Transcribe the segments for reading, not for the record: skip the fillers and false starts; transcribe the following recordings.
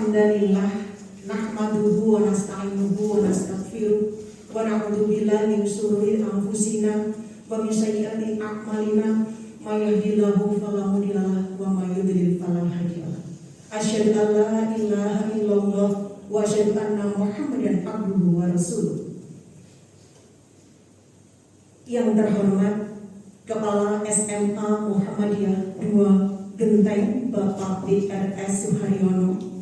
Alhamdulillah nahmaduhu wa nasta'inuhu wa nastaghfiruh wa na'udzu billahi min shururi anfusina wa min sayyiati a'malina may yahdihillahu fala mudilla lahu wa may yudlil fala hadiya lahu. Asyhadu an la ilaha illallah wa asyhadu anna Muhammadan abduhu wa rasuluh. Yang terhormat Kepala SMA Muhammadiyah 2 Genteng Bapak DRS Suharyono,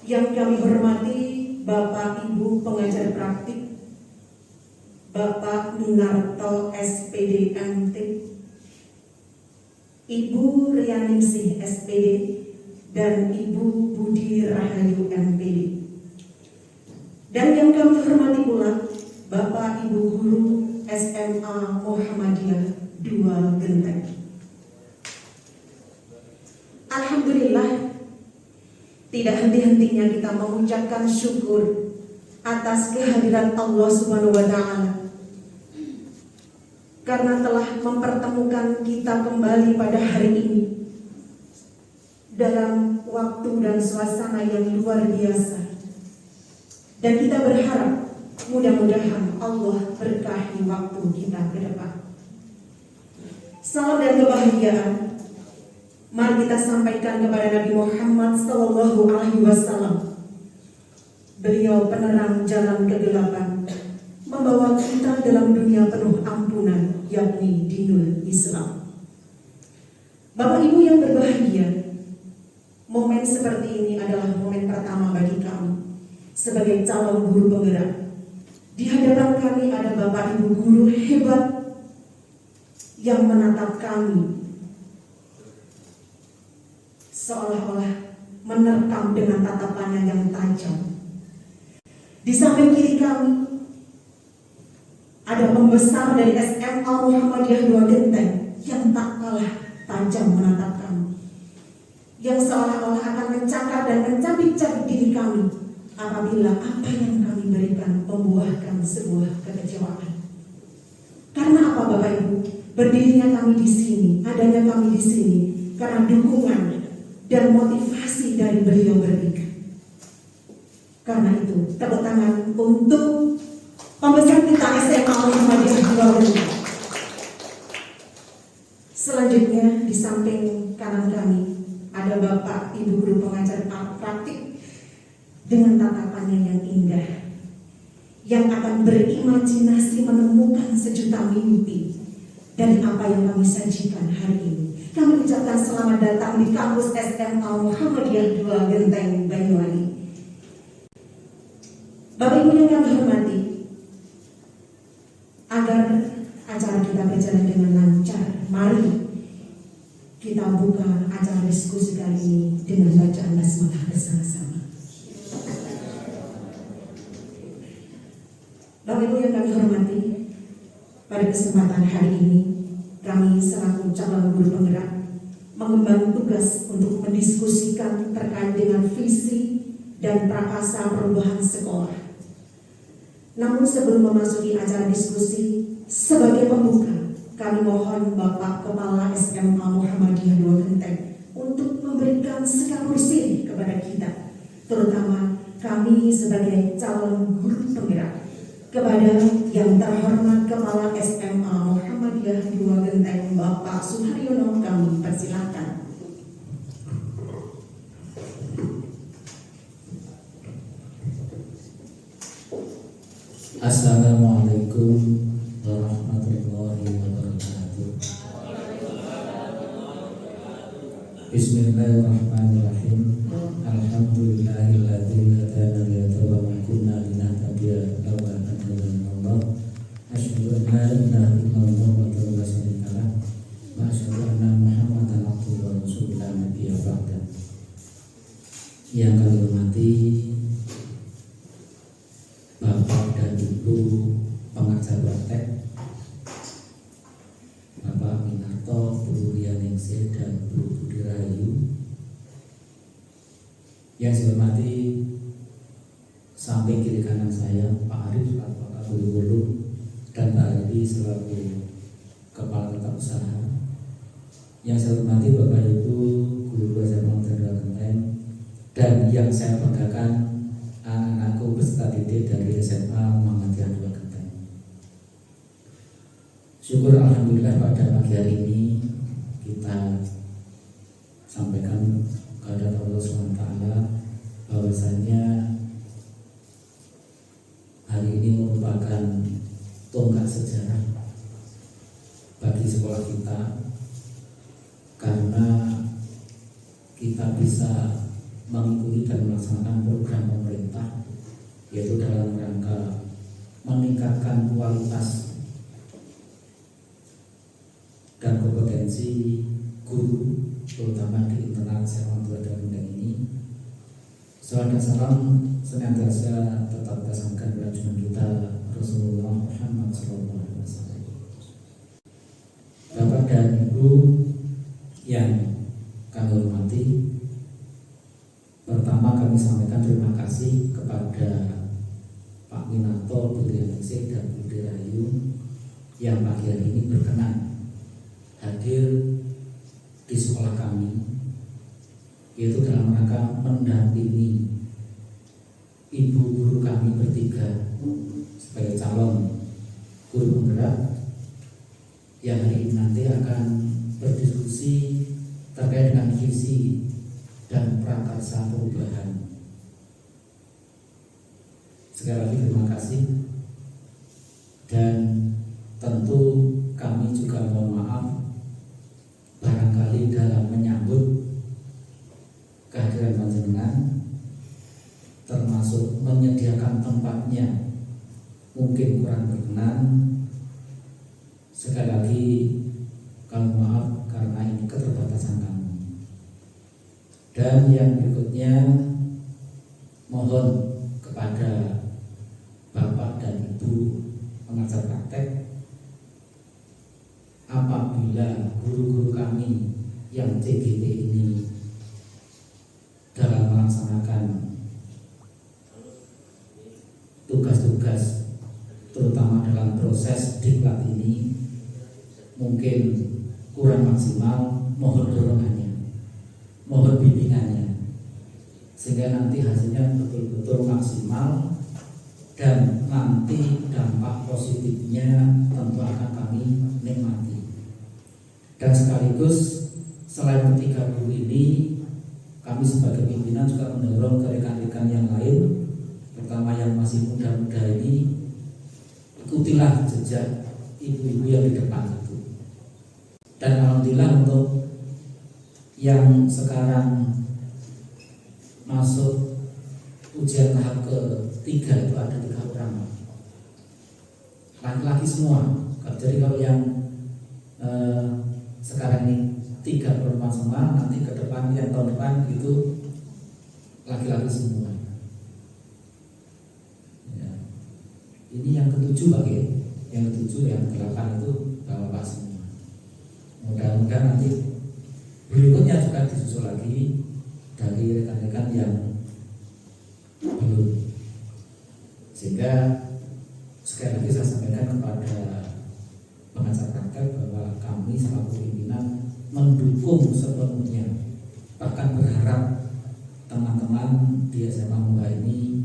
yang kami hormati Bapak Ibu pengajar praktik, Bapak Minarto SPD MT, Ibu Rianingsih SPD, dan Ibu Budi Rahayu MPD. Dan yang kami hormati pula Bapak Ibu Guru SMA Muhammadiyah 2 Genteng. Alhamdulillah, tidak henti-hentinya kita mengucapkan syukur atas kehadiran Allah Subhanahu wa Ta'ala, karena telah mempertemukan kita kembali pada hari ini dalam waktu dan suasana yang luar biasa. Dan kita berharap mudah-mudahan Allah berkahi waktu kita ke depan. Salam dan kebahagiaan mari kita sampaikan kepada Nabi Muhammad SAW. Beliau penerang jalan kegelapan, membawa kita dalam dunia penuh ampunan, yakni dinul Islam. Bapak Ibu yang berbahagia, momen seperti ini adalah momen pertama bagi kami sebagai calon guru penggerak. Di hadapan kami ada Bapak Ibu guru hebat yang menatap kami seolah-olah menerkam dengan tatapannya yang tajam. Di samping kiri kami ada pembesar dari SMA Muhammadiyah 2 Genteng yang tak kalah tajam menatap kami, yang seolah-olah akan mencakar dan mencabik-cabik diri kami apabila apa yang kami berikan membuahkan sebuah kekecewaan. Karena apa Bapak Ibu? Berdirinya kami di sini, adanya kami di sini karena dukungan dan motivasi dari beliau bertiga. Karena itu, tepuk tangan untuk pembesar kita SMA Muhammadiyah 2 Genteng. Selanjutnya di samping kanan kami ada Bapak Ibu guru pengajar praktik dengan tatapannya yang indah, yang akan berimajinasi menemukan sejuta mimpi dari apa yang kami sajikan hari ini. Kami ucapkan selamat datang di kampus SMA Muhammadiyah 2 Genteng Banyuwangi. Bapak Ibu yang kami hormati, agar acara kita berjalan dengan lancar, mari kita buka acara diskusi kali ini dengan bacaan basmalah bersama-sama. Bapak Ibu yang kami hormati, pada kesempatan hari ini kami selaku calon guru penggerak mengemban tugas untuk mendiskusikan terkait dengan visi dan prakarsa perubahan sekolah. Namun sebelum memasuki acara diskusi, sebagai pembuka kami mohon Bapak Kepala SMA Muhammadiyah 2 Genteng untuk memberikan sekapur siri kepada kita, terutama kami sebagai calon guru penggerak. Kepada yang terhormat Kepala SMA Muhammadiyah 2 Genteng Bapak Suharyono kami persilahkan. Assalamualaikum warahmatullahi wabarakatuh. Bismillahirrahmanirrahim. Alhamdulillahilladzi hadana li hadza wa ma kunna linahtadiya laula an hadana Allah. Asyhadu an la ilaha illallah wa la syarika lah wa asyhadu anna Muhammadan abduhu wa rasuluhu la nabiyya ba'da. Yang kami hormati Bapak dan Ibu pengajar praktek, Bapak Minarto, Bu Rianingsih, dan Bu Budi Rahayu. Yang saya hormati samping kiri kanan saya Pak Arif selaku Wakil Guru dan Pak Ardi selaku Kepala Tetap Usaha. Yang saya hormati Bapak Ibu guru SMA Modern Genteng, dan yang saya banggakan anak-anakku peserta didik dari SMA Muhammadiyah 2 Genteng. Syukur alhamdulillah pada pagi hari ini kita sampaikan kepada Allah SWT bahwasanya hari ini merupakan tonggak sejarah bagi sekolah kita, karena kita bisa mengikuti dan melaksanakan program pemerintah, yaitu dalam rangka meningkatkan kualitas dan kompetensi guru, terutama di internal SMA Modern Genteng ini. Salam senantiasa tetap tersankan pada junjungan kita Rasulullah Muhammad SAW. Bapak dan Ibu yang kami hormati, pertama kami sampaikan terima kasih kepada Pak Minato, Bu Dianingsih, dan Bu Dirayu yang pagi hari ini berkenan hadir di sekolah kami, yaitu dalam rangka mendampingi ibu guru kami bertiga sebagai calon guru penggerak yang hari ini nanti akan berdiskusi terkait dengan visi dan prakarsa perubahan. Sekali lagi terima kasih, dan tentu kami juga mohon maaf barangkali dalam menyambut kehadiran panjenengan, termasuk menyediakan tempatnya, mungkin kurang berkenan. Sekali lagi kami maaf karena ini keterbatasan kami. Dan yang berikutnya, mohon kepada Bapak dan Ibu pengajar praktek, apabila guru-guru kami yang CGT ini dalam melaksanakan tugas-tugas, terutama dalam proses diklat ini, mungkin kurang maksimal, mohon dorongannya, mohon bimbingannya, sehingga nanti hasilnya betul-betul maksimal, dan nanti dampak positifnya tentu akan kami nikmati. Dan sekaligus selain ketiga guru ini, kami sebagai pimpinan juga mendorong ke rekan-rekan yang lain, terutama yang masih muda-muda ini, ikutilah jejak ibu-ibu yang di depan itu. Dan alhamdulillah untuk yang sekarang masuk ujian tahap ketiga itu ada 3 orang, laki-laki semua. Jadi kalau yang sekarang ini 3 perempuan semua, nanti ke depan yang tahun depan itu laki-laki semua. Ya. Ini yang ke-7 Pak, yang ke-7, yang ke-8 itu bapak semua. Mudah-mudahan nanti berikutnya juga disusul lagi dari rekan-rekan yang belum. Sehingga sekali lagi saya sampaikan kepada pengajar praktek bahwa kami selaku pimpinan mendukung sepenuhnya, bahkan berharap teman-teman di SMA Muda ini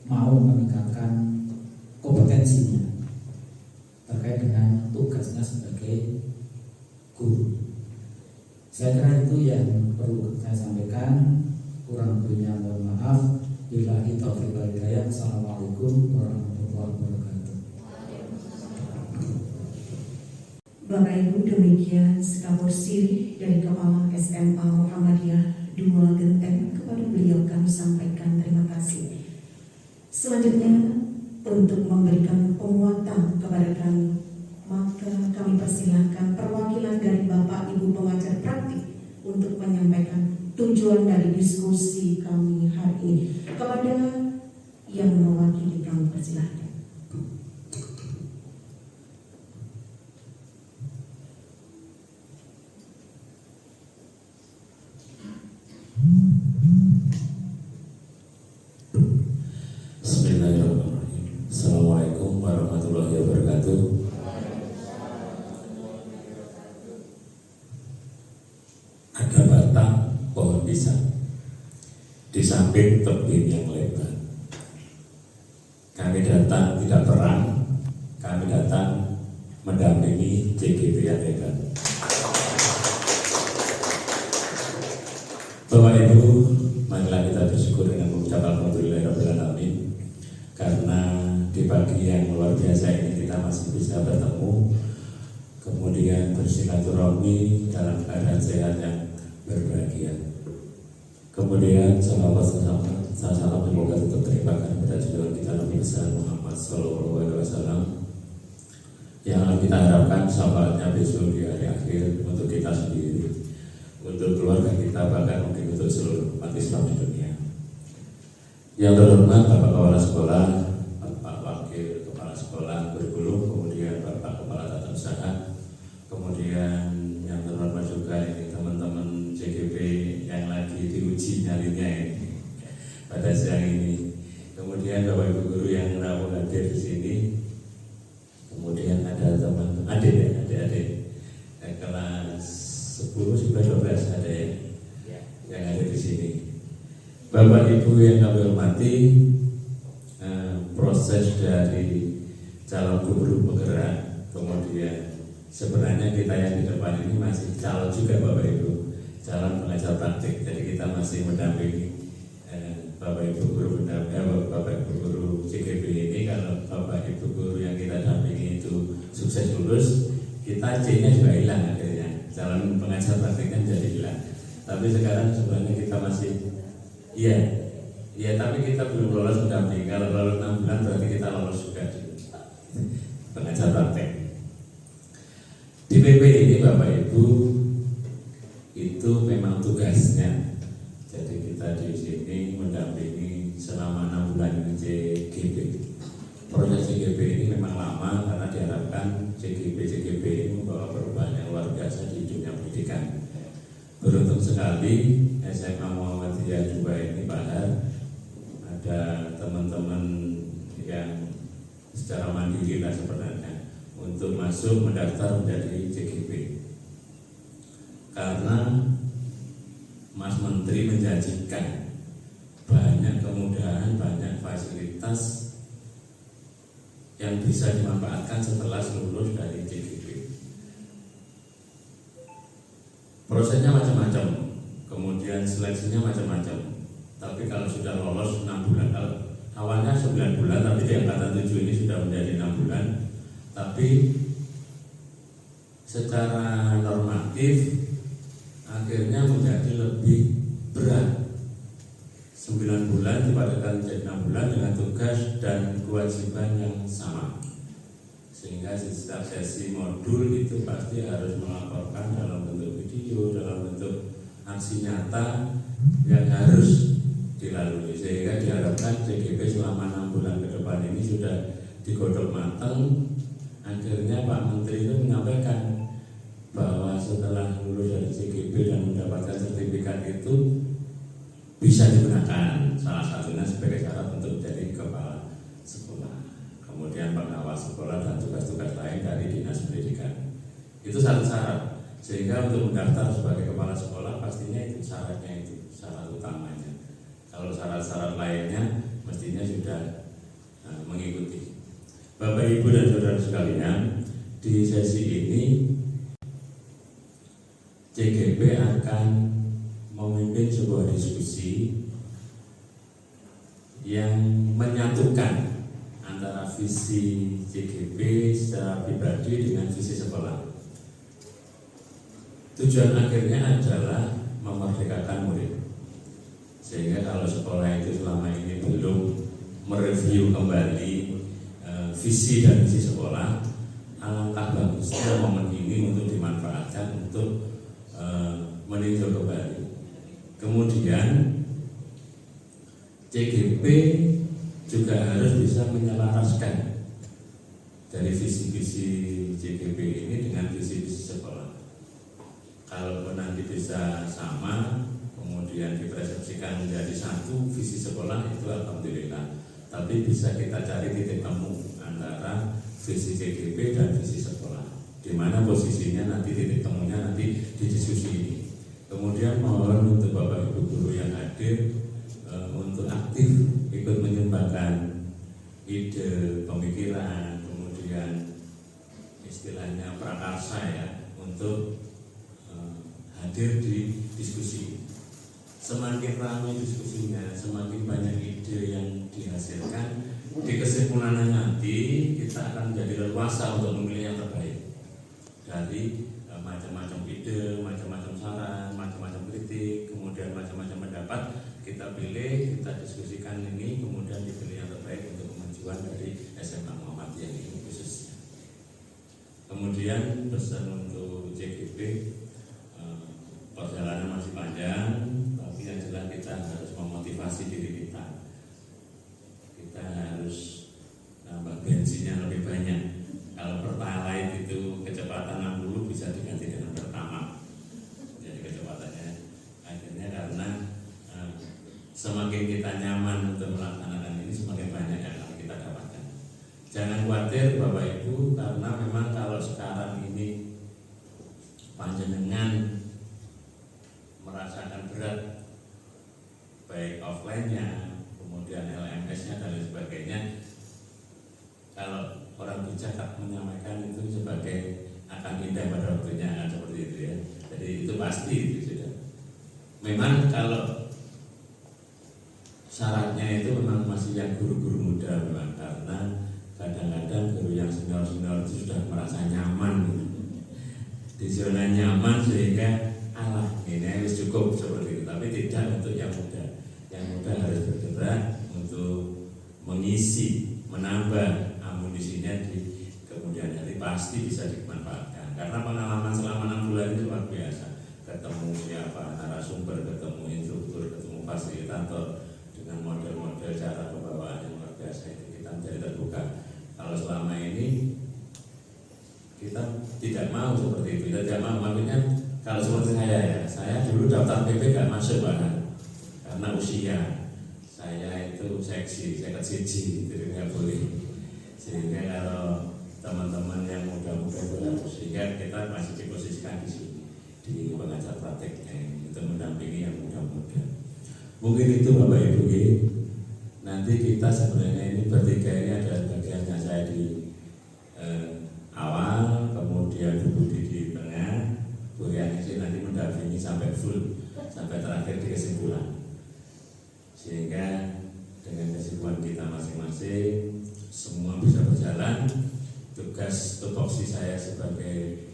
mau meningkatkan kompetensinya terkait dengan tugasnya sebagai guru. Saya kira itu yang perlu saya sampaikan. Kurang lebihnya mohon maaf. Billahi taufiq wal hidayah. Assalamualaikum warahmatullahi wabarakatuh. Bapak Ibu, demikian sekabur sirih dari Kepala SMA Muhammadiyah 2 Genteng. Kepada beliau kami sampaikan terima kasih. Selanjutnya, untuk memberikan penguatan kepada kami, maka kami persilahkan perwakilan dari Bapak Ibu pengajar praktik untuk menyampaikan tujuan dari diskusi kami hari ini. Kepada yang mewakili kami persilahkan. Bismillahirrahmanirrahim. Assalamualaikum warahmatullahi wabarakatuh. Ada batang bisa. Di samping tebing yang lebar. Kami datang tidak perang, kami datang mendampingi JGB yang hebat. Bapak Ibu, marilah kita bersyukur dengan mengucapkan alhamdulillahirabbil alamin, karena di pagi yang luar biasa ini kita masih bisa bertemu, kemudian bersilaturahmi dalam keadaan sehat yang berbahagia. Kemudian salawat salam semoga tetap terlimpahkan kepada junjungan kita Nabi besar Muhammad SAW, yang kita harapkan syafaatnya besok di hari akhir untuk kita sendiri, untuk keluarga kita, bahkan mungkin untuk seluruh umat Islam di dunia. Yang terhormat Bapak Kepala Sekolah, Bapak Wakil Kepala Sekolah Bergulung, kemudian Bapak Kepala Tata Usaha, kemudian yang terhormat juga ini teman-teman JGB yang lagi diuji nyalinya ini pada siang ini, kemudian Bapak Ibu guru yang rawuh hadir di sini, kemudian ada teman adik-adik kelas 10, 11, 12 ada yang ada di sini. Bapak Ibu yang kami hormati, proses dari calon guru penggerak, kemudian sebenarnya kita yang di depan ini masih calon juga Bapak Ibu, calon pengajar praktik. Jadi kita masih mendampingi Bapak Ibu guru Bapak Ibu guru JGB ini. Kalau Bapak Ibu guru yang kita dampingi itu sukses lulus, kita C-nya juga hilang akhirnya, calon pengajar praktiknya jadi hilang. Tapi sekarang sebenarnya kita masih tapi kita belum lolos mendampingi. Kalau lolos 6 bulan berarti kita lolos juga di pengajar praktek. Di PP ini Bapak Ibu itu memang tugasnya. Jadi kita di sini mendampingi selama 6 bulan ini JGB. Proses JGB ini memang lama karena diharapkan JGB ini membawa perubahan yang luar biasa di dunia pendidikan. Beruntung sekali SMA Muhammadiyah 2 ini Pak Har, ada teman-teman yang secara mandiri lah sebenarnya untuk masuk mendaftar menjadi JGB, karena Mas Menteri menjanjikan banyak kemudahan, banyak fasilitas yang bisa dimanfaatkan setelah lulus dari JGB. Prosesnya macam-macam, kemudian seleksinya macam-macam. Tapi kalau sudah lolos 6 bulan, awalnya 9 bulan, tapi di angkatan 7 ini sudah menjadi 6 bulan. Tapi secara normatif akhirnya menjadi lebih berat. 9 bulan dipadatkan menjadi 6 bulan dengan tugas dan kewajiban yang sama. Sehingga setiap sesi modul itu pasti harus melaporkan dalam bentuk video, dalam bentuk aksi nyata yang harus dilalui. Sehingga diharapkan JGB selama 6 bulan ke depan ini sudah digodok matang. Akhirnya Pak Menteri itu menyampaikan bahwa setelah lulus dari JGB dan mendapatkan sertifikat itu bisa digunakan salah satunya sebagai syarat untuk jadi kepala sekolah, kemudian pengawas sekolah dan tugas-tugas lain dari dinas pendidikan. Itu satu syarat. Sehingga untuk mendaftar sebagai kepala sekolah pastinya itu syaratnya, itu syarat utamanya. Kalau syarat-syarat lainnya mestinya sudah mengikuti. Bapak Ibu dan saudara sekalian, di sesi ini JGB akan memimpin sebuah diskusi yang menyatukan antara visi JGB secara pribadi dengan visi sekolah. Tujuan akhirnya adalah memerdekakan murid. Sehingga kalau sekolah itu selama ini belum mereview kembali visi dan misi sekolah, alangkah bagusnya momen ini untuk dimanfaatkan untuk meninjau kembali. Kemudian JGB juga harus bisa menyelaraskan dari visi-visi JGB ini dengan visi-visi sekolah. Kalau nanti bisa sama, kemudian dipersepsikan menjadi satu visi sekolah, itu alhamdulillah. Tapi bisa kita cari titik temu antara visi JGB dan visi sekolah. Di mana posisinya nanti titik temunya nanti di diskusi ini. Kemudian mohon untuk Bapak Ibu guru yang hadir untuk aktif ikut menyumbangkan ide, pemikiran, kemudian istilahnya prakarsa ya, untuk hadir di diskusi. Semakin ramai diskusinya, semakin banyak ide yang dihasilkan. Di kesimpulannya nanti kita akan menjadi leluasa untuk memilih yang terbaik dari macam-macam ide, macam-macam saran, macam-macam kritik, kemudian macam-macam pendapat. Kita pilih, kita diskusikan ini, kemudian dipilih yang terbaik untuk kemajuan dari SMA Muhammadiyah ini khususnya. Kemudian pesan untuk JGP, perjalanan masih panjang, tapi yang jelas kita harus memotivasi diri kita. Kita harus nambah bensinnya lebih banyak. Kalau Pertalite itu kecepatan 60 bisa diganti dengan Pertamax. Jadi kecepatannya akhirnya karena semakin kita nyaman untuk melaksanakan ini, semakin banyak yang akan kita dapatkan. Jangan khawatir Bapak Ibu, karena memang kalau sekarang ini panjenengan merasakan berat baik offline-nya, kemudian LMS-nya dan lain sebagainya. Kalau orang bijak menyampaikan itu sebagai akan indah pada waktunya, akan seperti itu ya. Jadi itu pasti itu sudah. Memang kalau syaratnya itu memang masih yang guru-guru muda memang, karena kadang-kadang guru yang senior-senior itu sudah merasa nyaman di zona nyaman sehingga ini harus cukup seperti itu, tapi tidak untuk yang muda. Yang muda harus bergerak untuk mengisi, menambah amunisinya di kemudian hari, pasti bisa dimanfaatkan. Karena pengalaman selama 6 bulan itu luar biasa. Ketemu siapa narasumber, ketemu instruktur, ketemu fasilitator dengan model-model cara pembawaan yang luar biasa, itu kita menjadi terbuka. Kalau selama ini kita tidak mau seperti itu, kita tidak mau, makanya kalau seperti saya dulu daftar PP gak masuk bahkan karena usia saya itu seksi, saya kecil, jadi nggak boleh. Sehingga kalau teman-teman yang muda-muda itu harus, sehingga kita masih diposisikan di sini di pengajar prakteknya untuk mendampingi yang muda-muda. Mungkin itu Bapak Ibu. Nanti kita sebenarnya ini bertiga ini ada bagiannya, saya di awal, kemudian Bu Budi di tengah, Bu Rianisi nanti mendampingi sampai full, sampai terakhir di kesimpulan. Sehingga dengan kesimpulan kita masing-masing semua bisa berjalan. Tugas tupoksi saya sebagai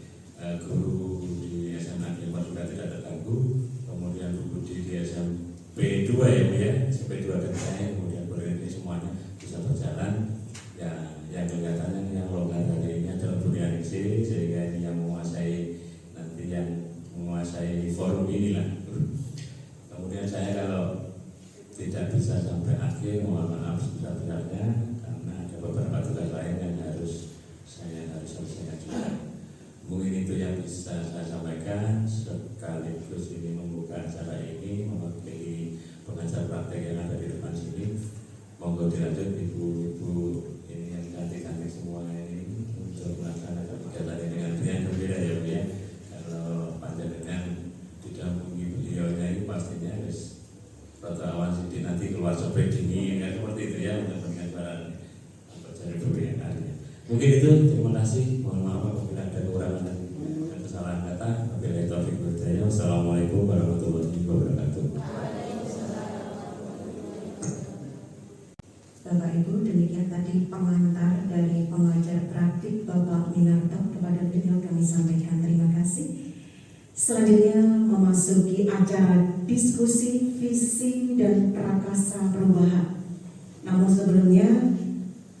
guru di SMA Negeri 4 juga tidak terganggu. Kemudian Bu Budi di SMP 2 ya, SMP 2 dan saya, kemudian ini semuanya bisa berjalan. Ya, yang kelihatannya yang longgar hari ini adalah Bu Rianisi, sehingga ini yang menguasai, nanti yang menguasai forum inilah. Kemudian saya kalau tidak bisa sampai akhir, mohon maaf sebesar-besarnya, karena ada beberapa tugas lain yang saya harus selesaikan juga. Mungkin itu yang bisa saya sampaikan, sekaligus ini membuka acara ini mewakili pengajar praktek yang ada di depan sini. Monggo dilanjut ibu-ibu ini yang cantik-cantik semua ini untuk melaksanakan kegiatan ini dengan riang gembira ya Bu ya. Kalau panjenengan didampingi beliaunya ini pastinya harus suatu awan sedih nanti keluar sopir dingin ya, seperti itu ya, untuk pengajaran berjari dulu yang harinya. Mungkin itu, terima kasih. Mohon maaf apabila ada kekurangan dan kesalahan kata. Wabillahi taufiq wal hidayah. Wassalamualaikum warahmatullahi wabarakatuh. Bapak Ibu, demikian tadi pengantar dari pengajar praktik Bapak Minarto. Kepada beliau kami sampaikan terima kasih. Selanjutnya memasuki acara diskusi visi dan prakarsa perubahan. Namun sebelumnya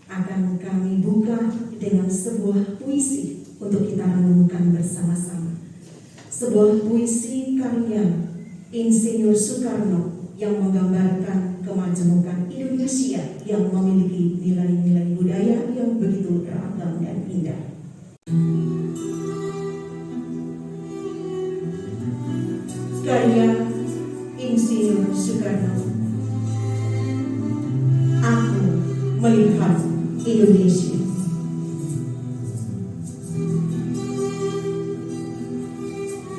akan kami buka dengan sebuah puisi untuk kita renungkan bersama-sama. Sebuah puisi karya Insinyur Soekarno yang menggambarkan kemajemukan Indonesia yang memiliki nilai-nilai budaya yang begitu ragam dan indah. Karya Insinyur Soekarno. Aku melihat Indonesia.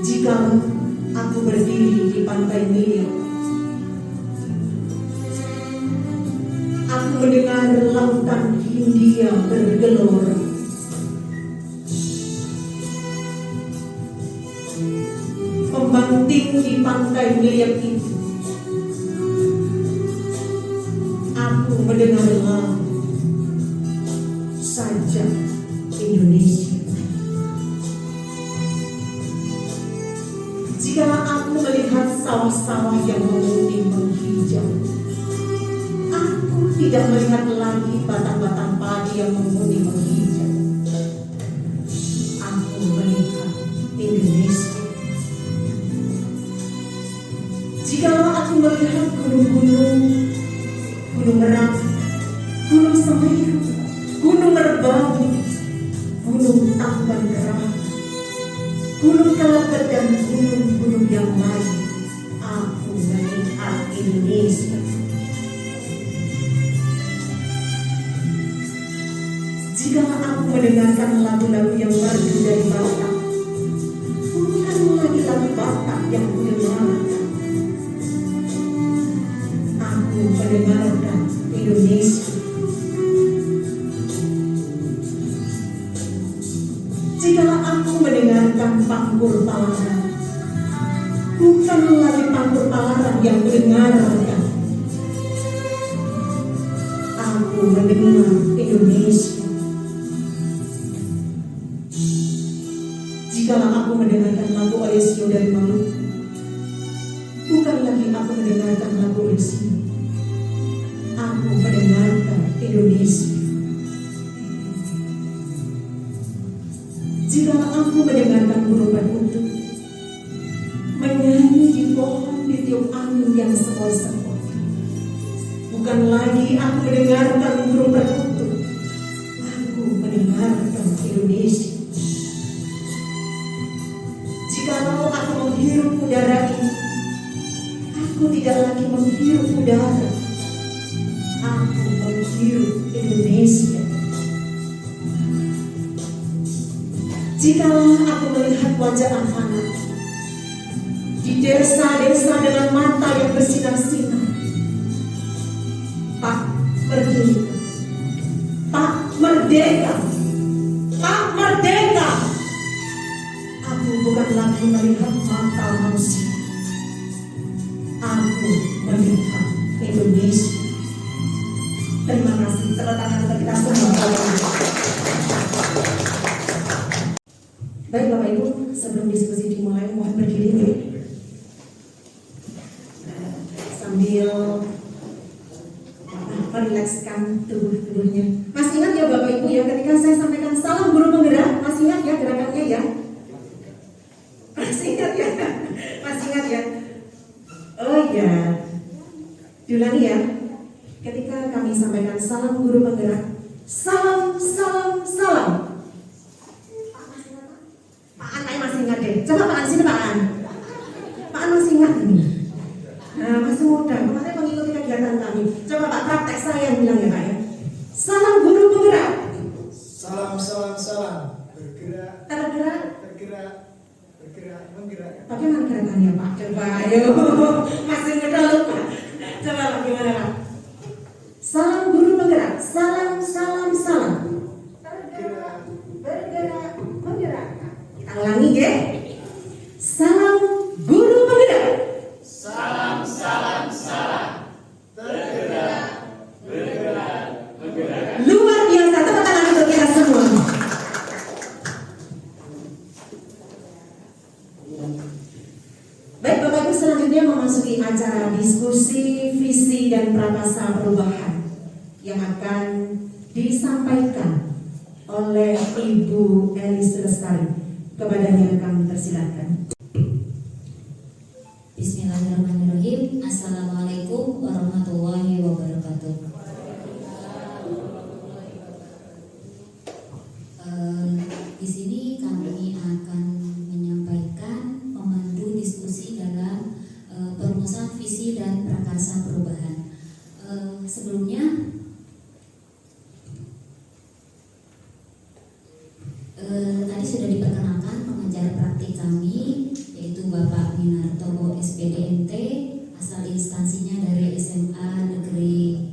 Jika aku aku berdiri di pantai Nil. Aku mendengar lautan Hindia bergelora. Membanting di pantai Nil itu, aku mendengar lagu Sajak Indonesia. Jika aku melihat sawah-sawah yang menguning menghijau, aku tidak melihat lagi batang-batang padi yang menguning menghijau. Aku melihat Indonesia. Jika aku melihat gunung-gunung, Gunung Merapi, Gunung Semeru, Gunung Merbabu, Gunung Tangkuban Perahu, Gunung Kelabet dan gunung-gunung yang lain, aku melihat Indonesia. Jika aku mendengarkan lagu-lagu yang merdu dari Batak, bukan lagi lagu Batak yang kudengarkan, aku mendengarkan Indonesia. Jika aku mendengarkan Pangkur Palaran, bukan lagi Pangkur Palaran yang kudengarkan, aku mendengar Indonesia. Jika aku mendengarkan lagu Olesio dari Maluku, bukan lagi aku mendengarkan lagu Olesio, aku mendengarkan Indonesia. Jika aku mendengarkan burung perkutut menyanyi di pohon ditiup angin yang sepoi-sepoi, bukan lagi aku mendengarkan burung perkutut, aku mendengarkan Indonesia. Jikalau aku menghirup udara ini, aku tidak lagi menghirup udara, aku menghirup Indonesia. Jikalau aku melihat wajah anak-anak di desa-desa dengan mata yang bersinar-sinar, Pak Merdeka, Pak Merdeka, Pak Merdeka, aku bukan lagi melihat mata manusia, aku melihat Indonesia. Terima kasih. Tepuk tangan untuk kita semua. Baik Bapak Ibu, sebelum diskusi dimulai, mohon berdiri ya. Sambil merilekskan tubuhnya. Masih ingat ya Bapak Ibu ya, ketika saya sampaikan salam guru penggerak, masih ingat ya gerakannya ya? Masih ingat ya? Masih ingat ya? Oh ya, diulangi ya. Ketika kami sampaikan salam guru penggerak, salam, salam, salam. Pak An kayak masih ingat deh. Coba Pak An sini Pak An. Pak An masih ingat ini. Nah masih muda, kemarin mengikuti kegiatan kami. Coba Pak praktek saya yang bilang ya Pak ya. Salam guru penggerak. Salam, salam, salam. Bergerak, Tergerak. bergerak, bergerak, menggerak. Bagaimana gerakannya Pak? Coba ayo. Masih muda lupa. Coba Pak gimana Pak? Salam guru penggerak. Salam, salam, salam. Tergerak, bergerak, menggerak. Kita ulangi ya. Salam guru penggerak. Salam, salam, salam. Bergerak, bergerak, bergerak. Luar biasa, tepuk tangan untuk kita semua. Baik Bapak Ibu, selanjutnya memasuki acara diskusi visi dan prakasa perubahan yang akan disampaikan oleh Ibu Elis Lestari. Kepadanya kami persilakan. Bismillahirrahmanirrahim. Assalamualaikum warahmatullahi wabarakatuh. Di sini kami akan menyampaikan memandu diskusi dalam perumusan visi dan prakarsa perubahan. Sebelumnya tadi sudah diperkenalkan pengajar praktik kami, yaitu Bapak Minarto SPDNT, asal instansinya dari SMA Negeri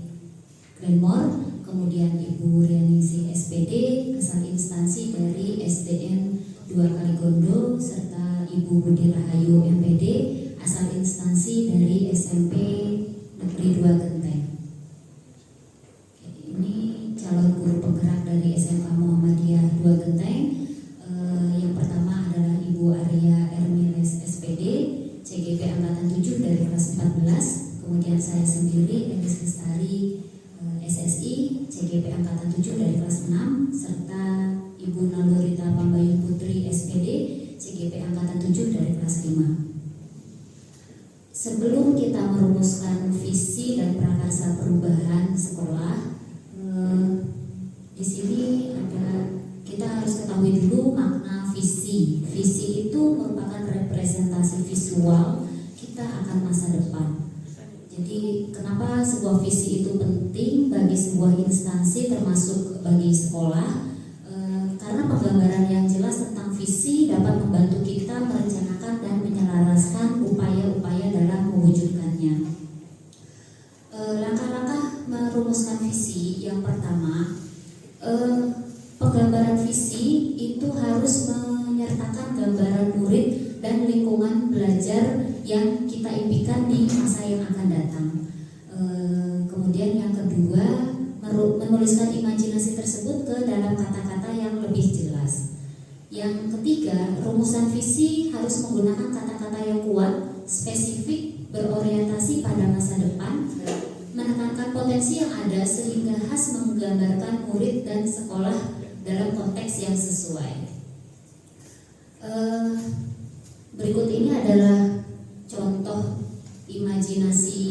Glenmore, kemudian Ibu Rianingsih SPD, asal instansi dari SDN 2 Kaligondo, serta Ibu Budi Rahayu MPD, asal instansi dari SMP Negeri 2 Genteng. Ini calon guru penggerak dari SMA Muhammadiyah 2 Genteng. Yang pertama adalah Ibu Arya Ermiles SPD, CGP Angkatan 7 dari kelas 14. Kemudian saya sendiri, Elis Lestari, SSI, CGP Angkatan 7 dari kelas 6, serta Ibu Nalurita Pambayun Putri SPD, CGP Angkatan 7 dari kelas 5. Sebelum kita merumuskan visi dan prakarsa perubahan sekolah, di sini kita harus ketahui dulu makna visi. Visi itu merupakan representasi visual kita akan masa depan. Jadi kenapa sebuah visi itu penting bagi sebuah instansi termasuk bagi sekolah? Karena penggambaran yang jelas tentang visi dapat membantu kita merencanakan dan menyelaraskan upaya-upaya dalam mewujudkannya. Langkah-langkah merumuskan visi yang pertama, penggambaran visi itu harus menyertakan gambaran murid dan lingkungan belajar yang kita impikan di masa yang akan datang. Kemudian yang kedua, menuliskan imajinasi tersebut ke dalam kata-kata yang lebih jelas. Yang ketiga, rumusan visi harus menggunakan kata-kata yang kuat, spesifik, berorientasi pada masa depan, menekankan potensi yang ada sehingga khas menggambarkan murid dan sekolah dalam konteks yang sesuai. Berikut ini adalah contoh imajinasi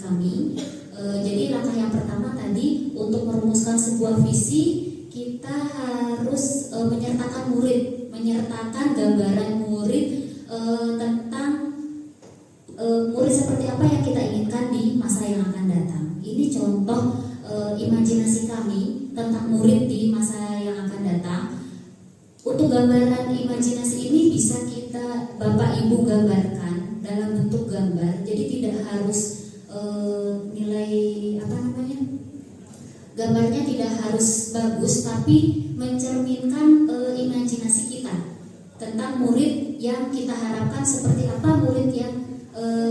kami. Jadi langkah yang pertama tadi, untuk merumuskan sebuah visi kita harus menyertakan menyertakan gambaran murid tentang murid seperti apa yang kita inginkan di masa yang akan datang. Ini contoh imajinasi kami tentang murid di masa yang akan datang. Untuk gambaran imajinasi ini bisa kita Bapak Ibu gambarkan dalam bentuk gambar. Jadi tidak harus nilai gambarnya tidak harus bagus, tapi mencerminkan imajinasi kita tentang murid yang kita harapkan seperti apa murid yang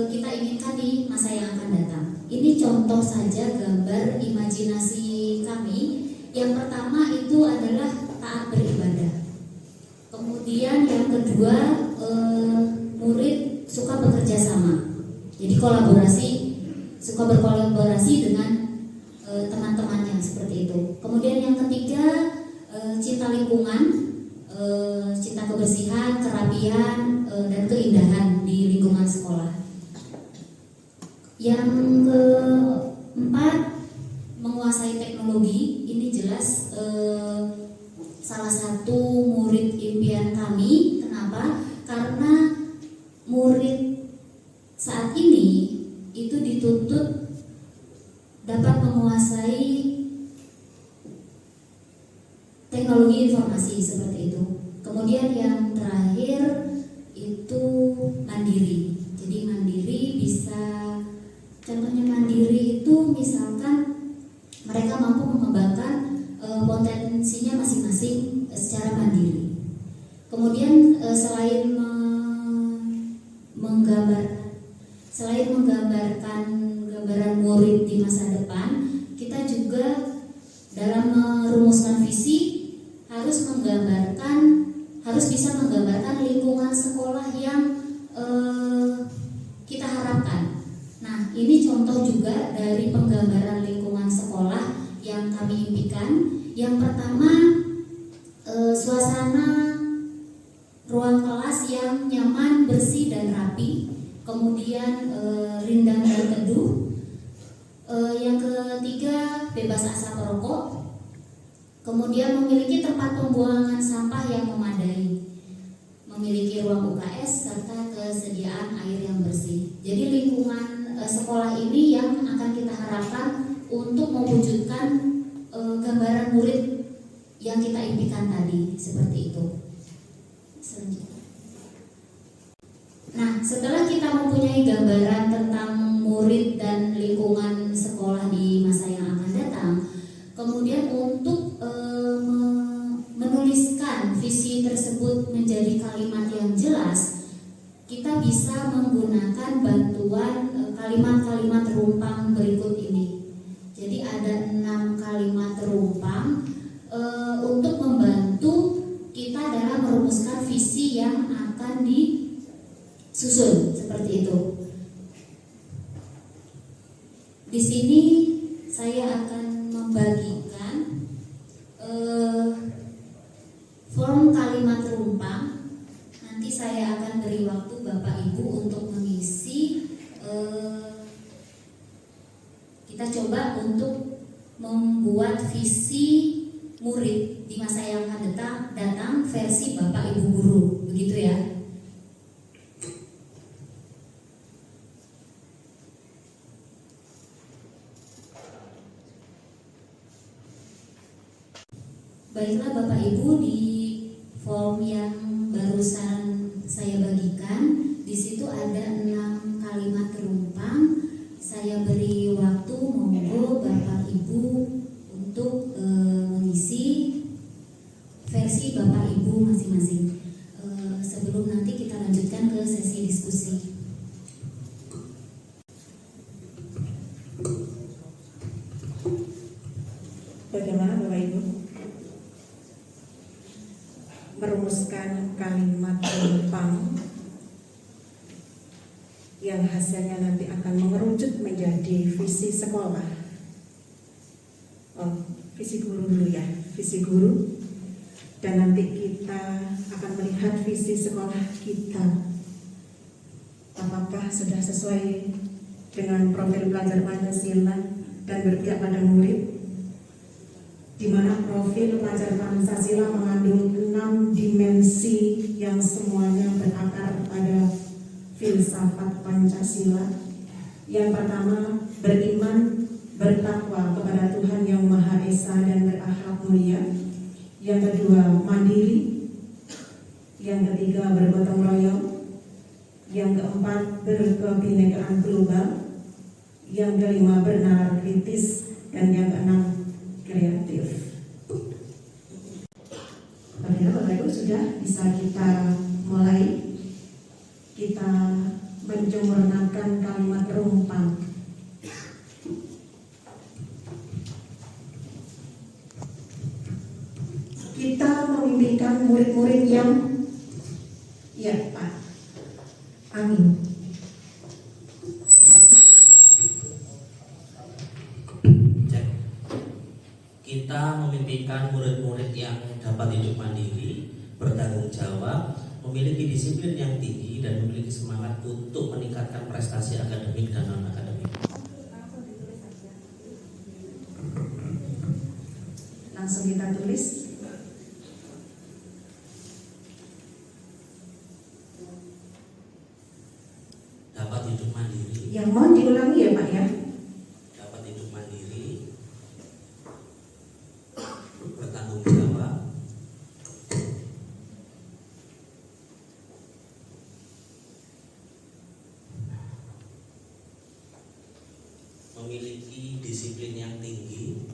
kita inginkan di masa yang akan datang. Ini contoh saja gambar imajinasi kami. Yang pertama itu adalah taat beribadah. Kemudian yang kedua, murid suka bekerja sama. Jadi suka berkolaborasi dengan teman-temannya seperti itu. Kemudian yang ketiga, cinta lingkungan, cinta kebersihan, kerapian, dan keindahan di lingkungan sekolah. Yang keempat, menguasai teknologi. Ini jelas salah satu murid impian kami. Kenapa? Karena murid saat ini itu dituntut dapat menguasai teknologi informasi seperti itu. Kemudian yang terakhir itu mandiri. Jadi mandiri bisa, contohnya mandiri itu misalkan mereka mampu mengembangkan potensinya masing-masing secara mandiri. Kemudian selain menggambarkan gambaran murid di masa depan, kita juga dalam merumuskan visi harus bisa menggambarkan lingkungan sekolah yang kita harapkan. Nah, ini contoh juga dari penggambaran lingkungan sekolah yang kami impikan. Yang pertama, suasana ruang kelas yang nyaman, bersih dan rapi. Kemudian rindang dan teduh. Yang ketiga, bebas asap rokok. Kemudian memiliki tempat pembuangan sampah yang memadai, memiliki ruang UKS serta kesediaan air yang bersih. Jadi lingkungan sekolah ini yang akan kita harapkan untuk mewujudkan gambaran murid yang kita impikan tadi, seperti itu. Selanjutnya. Nah, setelah kita mempunyai gambaran tentang murid dan lingkungan sekolah di masa yang akan datang, kemudian untuk menuliskan visi tersebut menjadi kalimat yang jelas, kita bisa menggunakan bantuan kalimat-kalimat rumpang berikut ini. Jadi ada 6 kalimat rumpang untuk membantu kita dalam merumuskan visi yang akan disusun seperti itu. Di sini saya akan membagikan form kalimat rumpang. Nanti saya akan beri waktu Bapak Ibu untuk mengisi. Kita coba untuk membuat visi murid di masa yang akan datang versi Bapak Ibu guru, begitu ya. Baiklah Bapak Ibu, di form yang barusan saya bagikan, di situ ada 6 kalimat rumpang. Saya beri waktu, monggo Bapak Ibu untuk mengisi versi Bapak Ibu masing-masing. Sebelum nanti kita lanjutkan ke sesi diskusi. Bagaimana Bapak Ibu merumuskan kalimat rumpang yang hasilnya nanti akan mengerucut menjadi visi sekolah? Visi guru dulu ya, visi guru, dan nanti kita akan melihat visi sekolah kita apakah sudah sesuai dengan profil pelajar Pancasila dan berpihak pada murid, di mana profil pelajar Pancasila mengandung 6 dimensi yang semuanya berakar pada filsafat Pancasila. Yang pertama, beriman, bertakwa kepada Tuhan yang Maha Esa dan berakhlak mulia. Yang kedua, mandiri. Yang ketiga, bergotong royong. Yang keempat, berkebinekaan global. Yang kelima, bernalar kritis. Dan yang keenam, kreatif. Bagaimana Bapak Ibu, sudah bisa kita mulai? Kita menyempurnakan kalimat rumpang. Kita memimpikan murid-murid yang Pak. Amin. Kita memimpikan murid-murid yang dapat hidup mandiri, bertanggung jawab, memiliki disiplin yang tinggi, dan memiliki semangat untuk meningkatkan prestasi akademik dan non-akademik. Langsung kita tulis. Dapat hidup mandiri. Yang mohon diulangi ya Pak ya. Dapat hidup mandiri, bertanggung jawab, memiliki disiplin yang tinggi,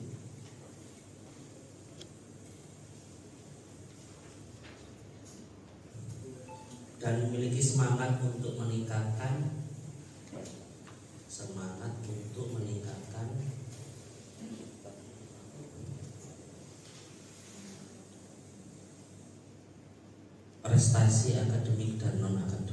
dan memiliki semangat untuk meningkatkan prestasi akademik dan non akademik.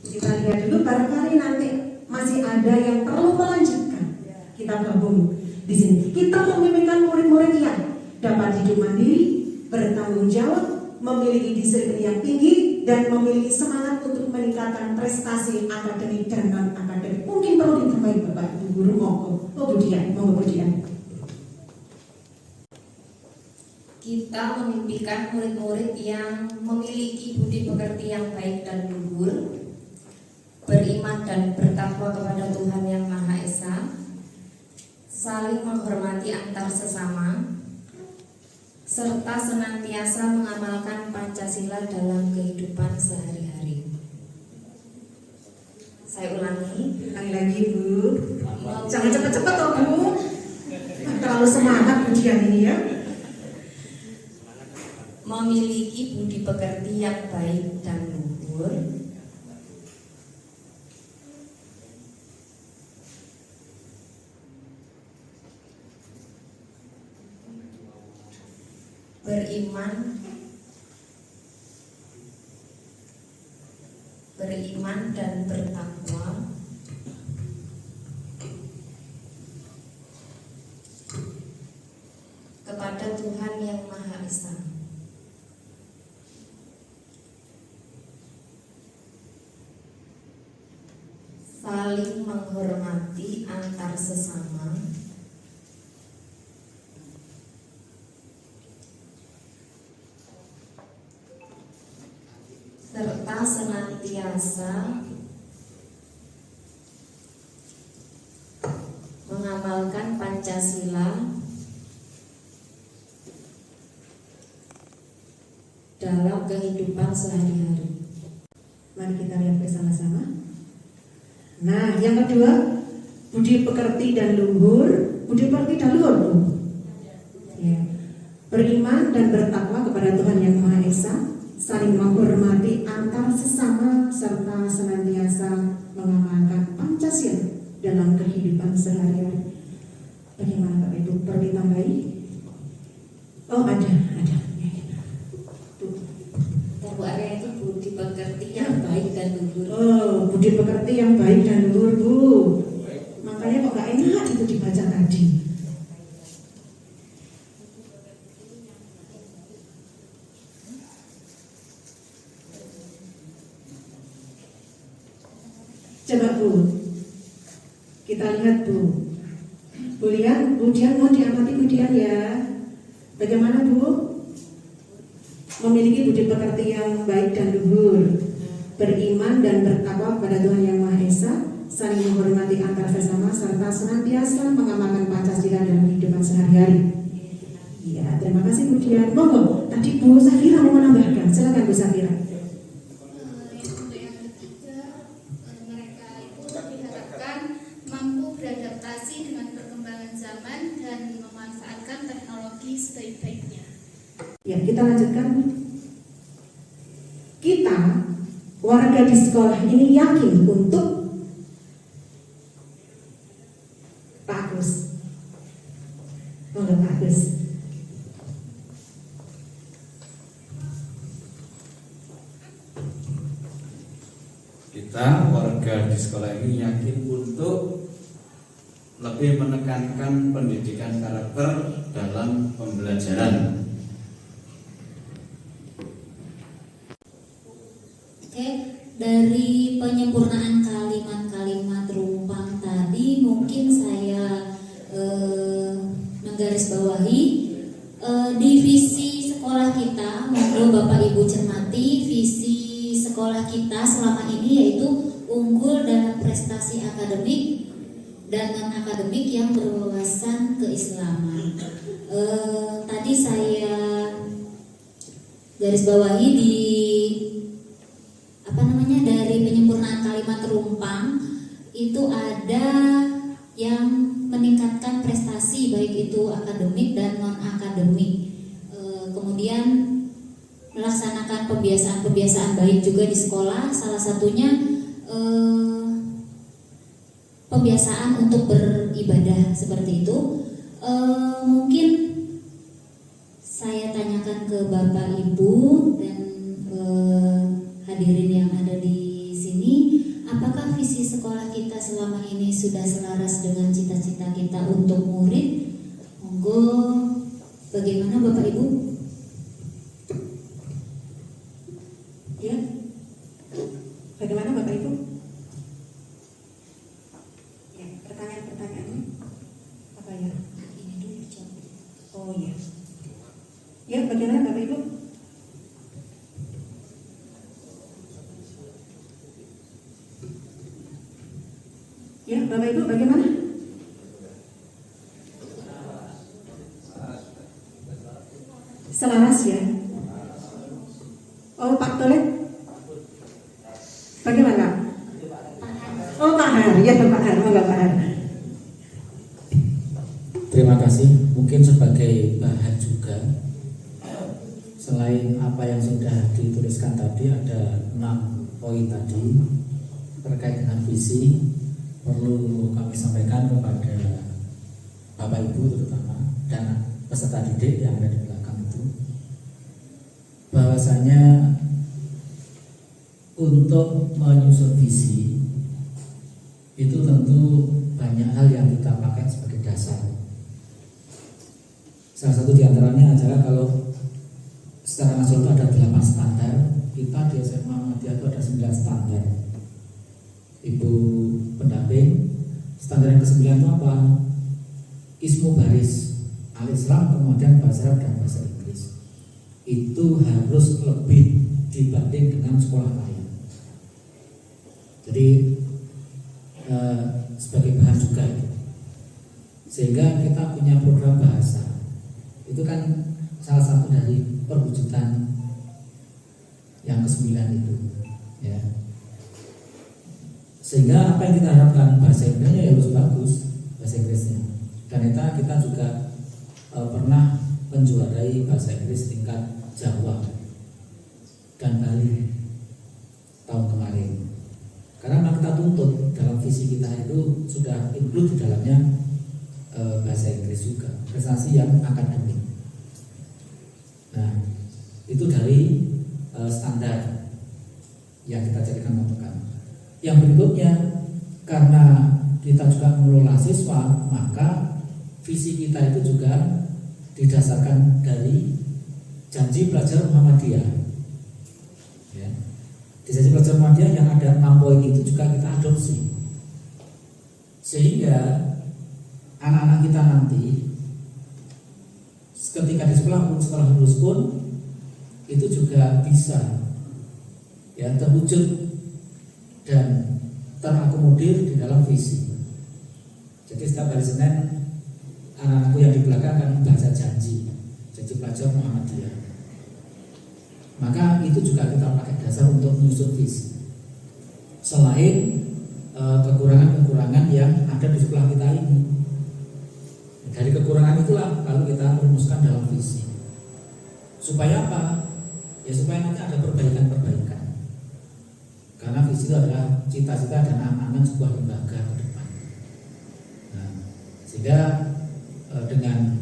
Kita lihat dulu, barangkali nanti masih ada yang perlu melanjutkan. Kita gabung di sini. Kita memimpikan murid-murid yang dapat hidup mandiri, bertanggung jawab, memiliki disiplin yang tinggi, dan memiliki semangat untuk meningkatkan prestasi akademik dan non akademik. Mungkin perlu ditambahin Bapak Ibu guru, monggo Dian. Kita memimpikan murid-murid yang memiliki budi pekerti yang baik dan luhur, beriman dan bertakwa kepada Tuhan yang Maha Esa, saling menghormati antar sesama, serta senantiasa mengamalkan Pancasila dalam kehidupan sehari-hari. Saya ulangi. Lagi Bu. Jangan cepat-cepat toh Bu. Terlalu semangat ujian ini ya. Memiliki budi pekerti yang baik dan luhur, beriman dan bertakwa kepada Tuhan Yang Maha Esa. Saling menghormati antar sesama, serta senantiasa mengamalkan Pancasila dalam kehidupan sehari-hari. Mari kita lihat bersama-sama. Nah, yang kedua, budi pekerti dan luhur. Budi pekerti dan luhur, Bu. Ya. Beriman dan bertakwa kepada Tuhan Yang Maha Esa, saling menghormati antar sesama, serta senantiasa mengamalkan Pancasila dalam kehidupan sehari-hari. Bagaimana Bapak Ibu? Perlu ditambahi? Oh, ada. Bu Arya itu budi pekerti yang baik dan luhur. Oh, budi pekerti yang baik dan luhur, Bu. Makanya kok gak enak itu dibaca tadi. Coba Bu, kita lihat Bu. Bu lihat, kemudian mau diamati kemudian ya. Bagaimana Bu? Memiliki budi pekerti yang baik dan luhur, beriman dan bertakwa kepada Tuhan Yang Maha Esa, saling menghormati antar sesama, serta senantiasa mengamalkan Pancasila dalam kehidupan sehari-hari. Ya, terima kasih kemudian. Monggo, tadi Bu Safira mau menambahkan, silakan Bu Safira. Untuk yang ketiga, mereka itu diharapkan mampu beradaptasi dengan perkembangan zaman dan memanfaatkan teknologi sebaik-baiknya. Ya, kita lanjutkan. Kita warga di sekolah ini yakin untuk Pak Agus. Monggo Pak Agus. Kita warga di sekolah ini yakin untuk lebih menekankan pendidikan karakter dalam pembelajaran. Oke, dari penyempurnaan kalimat-kalimat rumpang tadi mungkin saya menggarisbawahi divisi sekolah kita. Monggo Bapak Ibu cermati visi sekolah kita selama ini, yaitu unggul dalam prestasi akademik dan non-akademik yang berwawasan keislaman. Tadi saya garisbawahi di dari penyempurnaan kalimat rumpang itu ada yang meningkatkan prestasi baik itu akademik dan non akademik. Kemudian melaksanakan pembiasaan baik juga di sekolah, salah satunya pembiasaan untuk beribadah seperti itu. Mungkin saya tanyakan ke Bapak Ibu dan hadirin yang ada di sini, apakah visi sekolah kita selama ini sudah selaras dengan cita-cita kita untuk murid? Monggo, bagaimana Bapak Ibu? Ya, bagaimana Bapak Ibu? Ya, pertanyaan-pertanyaannya apa ya? Ini dulu dijawab. Oh ya, ya bagaimana Bapak Ibu? Ya, Bapak Ibu bagaimana? Selaras ya. Oh, Pak Tolek, bagaimana? Har, ya Pak Har, monggo Pak Har. Terima kasih. Mungkin sebagai bahan juga, selain apa yang sudah dituliskan tadi, ada 6 poin tadi terkait dengan visi, perlu kami sampaikan kepada Bapak Ibu terutama dan peserta didik yang ada di belakang itu, bahwasanya untuk menyusun visi itu tentu banyak hal yang kita pakai sebagai dasar. Salah satu diantaranya adalah kalau secara nasional itu ada 8 standar, kita di SMA Muhammadiyah itu ada 9 standar. Ibu pendamping, standar yang ke-9 itu apa? Ismu baris, al-Islam, kemudian bahasa Arab dan bahasa Inggris. Itu harus lebih dibanding dengan sekolah lain. Jadi sebagai bahan juga, sehingga kita punya program bahasa. Itu kan salah satu dari perwujudan yang ke-9 itu, ya. Sehingga apa yang kita harapkan bahasa Inggrisnya ya harus bagus, bahasa Inggrisnya. Dan kita juga pernah menjuarai bahasa Inggris tingkat Jawa dan Bali tahun kemarin. Karena kita tuntut dalam visi kita itu sudah include di dalamnya bahasa Inggris juga, prestasi yang akademik. Nah, itu dari standar yang kita jadikan patokan. Yang berikutnya, karena kita juga mengelola siswa, maka visi kita itu juga didasarkan dari janji pelajar Muhammadiyah. Ya. Di janji pelajar Muhammadiyah yang ada 6 poin itu juga kita adopsi, sehingga anak-anak kita nanti ketika di sekolah lulus pun itu juga bisa ya terwujud dan terakomodir di dalam visi. Jadi setiap hari Senin anak-anakku yang di belakang akan membaca janji pelajar Muhammadiyah. Maka itu juga kita pakai dasar untuk menyusun visi. Selain kekurangan-kekurangan yang ada di sekolah kita ini, dari kekurangan itulah lalu kita merumuskan dalam visi. Supaya apa? Ya supaya nanti ada perbaikan-perbaikan. Karena visi itu adalah cita-cita dan angan-angan sebuah lembaga ke depan. Nah, sehingga dengan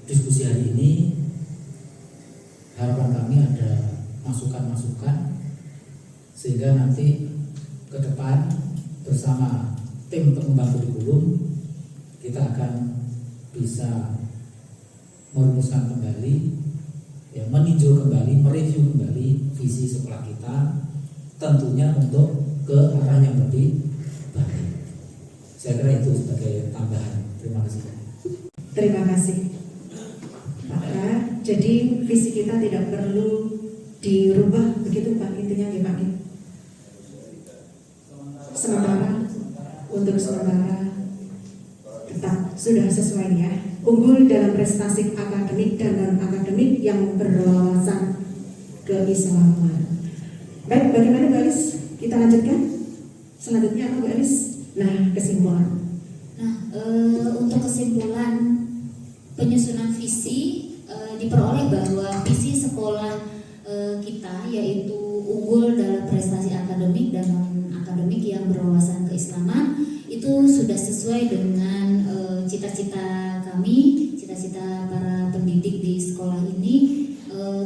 diskusi hari ini harapan kami ada masukan-masukan sehingga nanti ke depan bersama tim pengembang kurikulum kita akan bisa merumuskan kembali, ya, meninjau kembali, mereview kembali visi sekolah kita, tentunya untuk ke arah yang lebih baik. Saya kira itu sebagai tambahan. Terima kasih. Terima kasih Pak Ra. Jadi visi kita tidak perlu dirubah begitu Pak, intinya ya Pak. Sementara untuk sementara tetap sudah sesuai ya, unggul dalam prestasi akademik dan non akademik yang berwawasan keislaman. Baik, bagaimana Bu Elis? Kita lanjutkan selanjutnya apa Bu Elis? Nah, kesimpulan. Nah, untuk kesimpulan penyusunan visi diperoleh bahwa visi sekolah kita yaitu unggul dalam prestasi akademik dan non akademik yang berwawasan keislaman itu sudah sesuai dengan cita-cita kami, cita-cita para pendidik di sekolah ini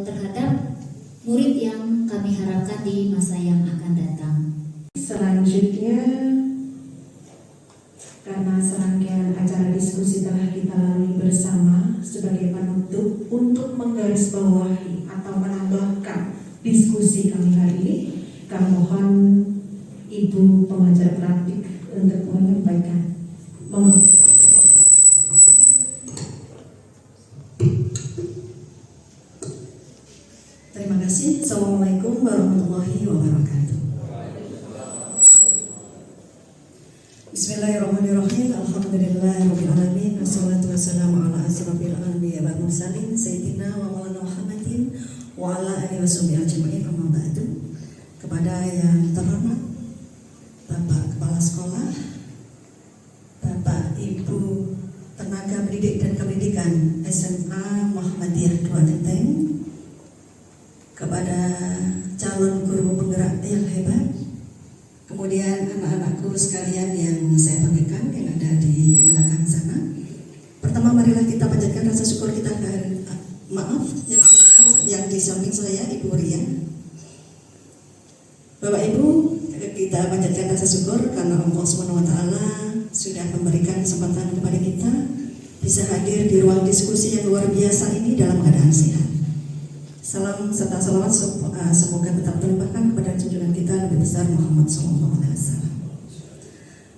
terhadap murid yang kami harapkan di masa yang akan datang. Selanjutnya, karena serangkaian acara diskusi telah kita lalui bersama, sebagai penutup untuk menggarisbawahi atau menambahkan diskusi kami hari ini, kami mohon Ibu pengajar praktik untuk menyampaikan. Monggo. Terima kasih. Assalamualaikum warahmatullahi wabarakatuh. Bismillahirrahmanirrahim. Alhamdulillahirabbil alamin. Wassalatu wassalamu ala asyrofil anbiya'i wal mursalin sayyidina wa maulana Muhammadin wa ala alihi washabihi ajmain. Amma ba'du. Kepada yang terhormat Bapak Kepala Sekolah, pendidikan SMA Muhammadiyah 2 Genteng, kepada calon guru penggerak yang hebat, kemudian anak-anakku sekalian yang saya banggakan yang ada di belakang sana. Pertama, marilah kita panjatkan rasa syukur kita ke yang di samping saya, Ibu Ria. Bapak Ibu, kita panjatkan rasa syukur karena Allah SWT sudah memberikan kesempatan kepada kita bisa hadir di ruang diskusi yang luar biasa ini dalam keadaan sehat. Salam serta salawat semoga tetap terlimpahkan kepada junjungan kita Nabi besar Muhammad SAW.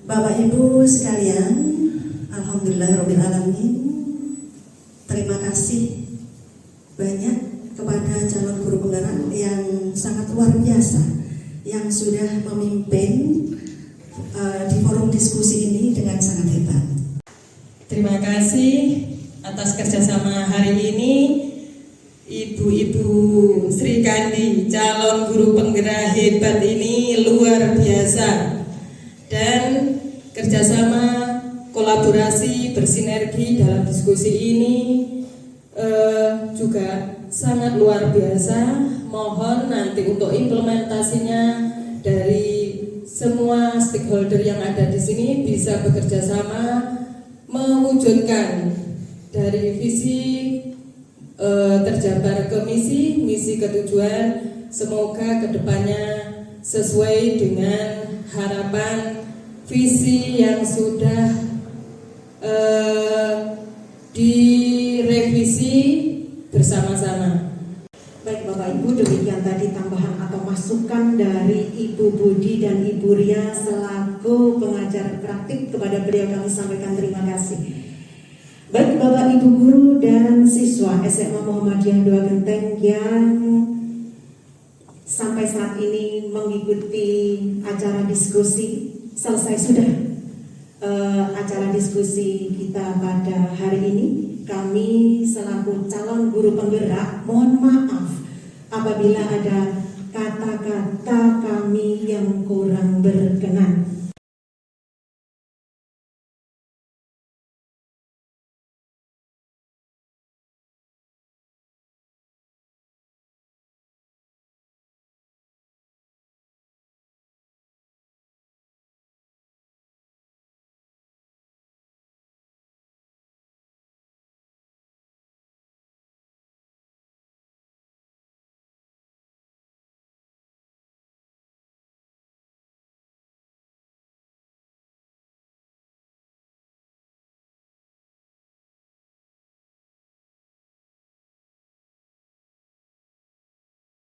Bapak Ibu sekalian, alhamdulillahirobbilalamin. Terima kasih banyak kepada calon guru penggerak yang sangat luar biasa yang sudah memimpin di forum diskusi ini dengan sangat hebat. Terima kasih atas kerjasama hari ini Ibu-Ibu Sri Kandi, calon guru penggerak hebat ini luar biasa, dan kerjasama kolaborasi bersinergi dalam diskusi ini juga sangat luar biasa. Mohon nanti untuk implementasinya dari semua stakeholder yang ada di sini bisa bekerja sama mewujudkan dari visi terjabar ke misi ke tujuan. Semoga kedepannya sesuai dengan harapan visi yang sudah direvisi bersama-sama. Baik Bapak Ibu, demikian tadi tambahan atau masukan dari Ibu Budi dan Ibu Ria selaku pengajar praktik. Kepada beliau kami sampaikan terima kasih. Baik Bapak Ibu guru dan siswa SMA Muhammadiyah 2 Genteng yang sampai saat ini mengikuti acara diskusi, selesai sudah acara diskusi kita pada hari ini. Kami selaku calon guru penggerak mohon maaf apabila ada kata-kata kami yang kurang